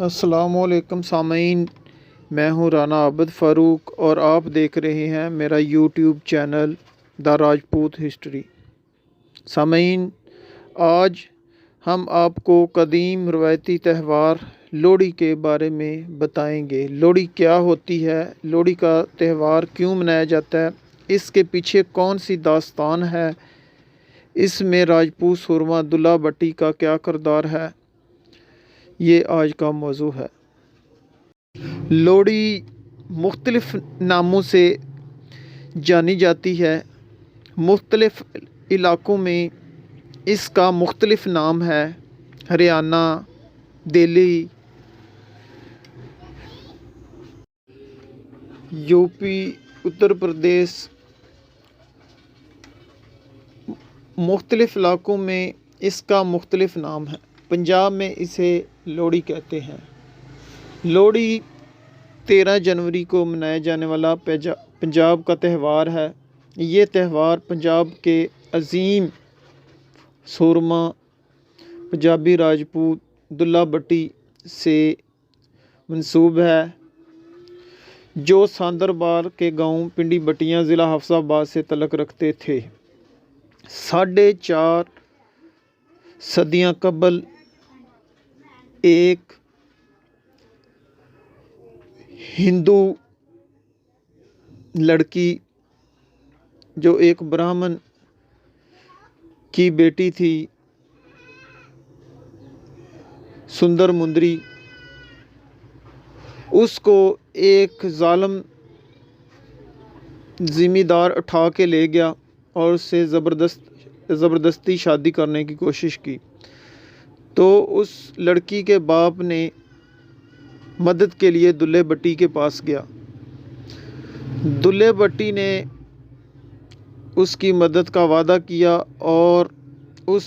السلام علیکم سامعین، میں ہوں رانا عابد فاروق اور آپ دیکھ رہے ہیں میرا یوٹیوب چینل دا راجپوت ہسٹری۔ سامعین، آج ہم آپ کو قدیم روایتی تہوار لوہڑی کے بارے میں بتائیں گے۔ لوہڑی کیا ہوتی ہے، لوہڑی کا تہوار کیوں منایا جاتا ہے، اس کے پیچھے کون سی داستان ہے، اس میں راجپوت سورما دلہ بٹی کا کیا کردار ہے، یہ آج کا موضوع ہے۔ لوہڑی مختلف ناموں سے جانی جاتی ہے۔ مختلف علاقوں میں اس کا مختلف نام ہے۔ ہریانہ، دہلی، یو پی، اتر پردیش، مختلف علاقوں میں اس کا مختلف نام ہے۔ پنجاب میں اسے لوہڑی کہتے ہیں۔ لوہڑی 13 جنوری کو منایا جانے والا پنجاب کا تہوار ہے۔ یہ تہوار پنجاب کے عظیم سورما پنجابی راجپوت دلہ بٹی سے منسوب ہے، جو ساندربار کے گاؤں پنڈی بٹیاں ضلع حفص آباد سے تعلق رکھتے تھے۔ 4.5 صدیاں قبل ایک ہندو لڑکی جو ایک برہمن کی بیٹی تھی، سندر مندری، اس کو ایک ظالم ذمہ دار اٹھا کے لے گیا اور اس سے زبردستی شادی کرنے کی کوشش کی۔ تو اس لڑکی کے باپ نے مدد کے لیے دلہ بٹی کے پاس گیا۔ دلہ بٹی نے اس کی مدد کا وعدہ کیا اور اس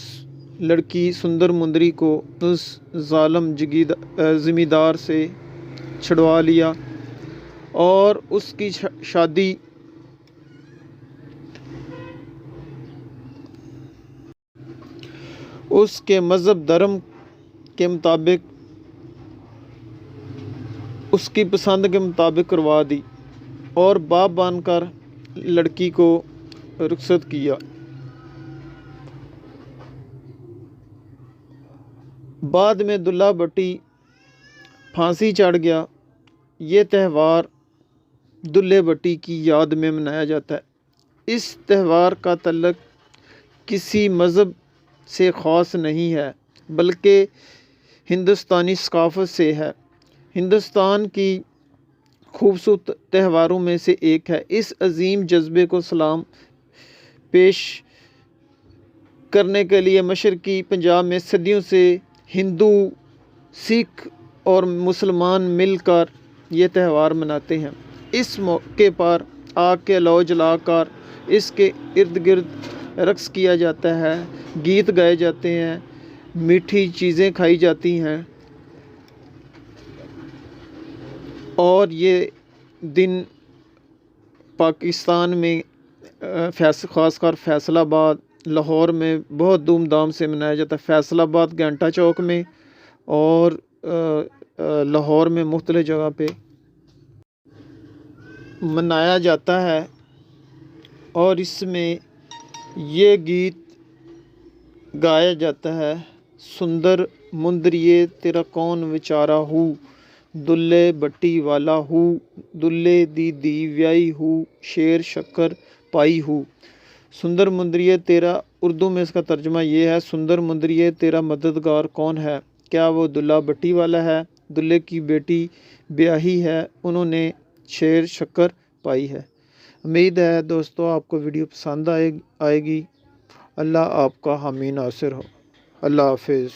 لڑکی سندر مندری کو اس ظالم ذمہ دار سے چھڑوا لیا اور اس کی شادی اس کے مذہب دھرم کے مطابق، اس کی پسند کے مطابق کروا دی اور باپ بن کر لڑکی کو رخصت کیا۔ بعد میں دلہ بٹی پھانسی چڑھ گیا۔ یہ تہوار دلہ بٹی کی یاد میں منایا جاتا ہے۔ اس تہوار کا تعلق کسی مذہب سے خاص نہیں ہے، بلکہ ہندوستانی ثقافت سے ہے۔ ہندوستان کی خوبصورت تہواروں میں سے ایک ہے۔ اس عظیم جذبے کو سلام پیش کرنے کے لیے مشرقی پنجاب میں صدیوں سے ہندو، سکھ اور مسلمان مل کر یہ تہوار مناتے ہیں۔ اس موقع پر آگ کے لو جلا کر اس کے ارد گرد رقص کیا جاتا ہے، گیت گائے جاتے ہیں، میٹھی چیزیں کھائی جاتی ہیں اور یہ دن پاکستان میں خاص کر فیصل آباد، لاہور میں بہت دھوم دھام سے منایا جاتا ہے۔ فیصل آباد گھنٹہ چوک میں اور لاہور میں مختلف جگہ پہ منایا جاتا ہے، اور اس میں یہ گیت گایا جاتا ہے: سندر مندریے تیرا کون وچارا ہو، دلہ بٹی والا ہو، دلے دی ویائی ہو، شیر شکر پائی ہو۔ سندر مندریے تیرا، اردو میں اس کا ترجمہ یہ ہے: سندر مندریے تیرا مددگار کون ہے؟ کیا وہ دلہ بٹی والا ہے؟ دلے کی بیٹی بیاہی ہے، انہوں نے شیر شکر پائی ہے۔ امید ہے دوستو آپ کو ویڈیو پسند آئے گی۔ اللہ آپ کا حامی ناصر ہو۔ اللہ حافظ۔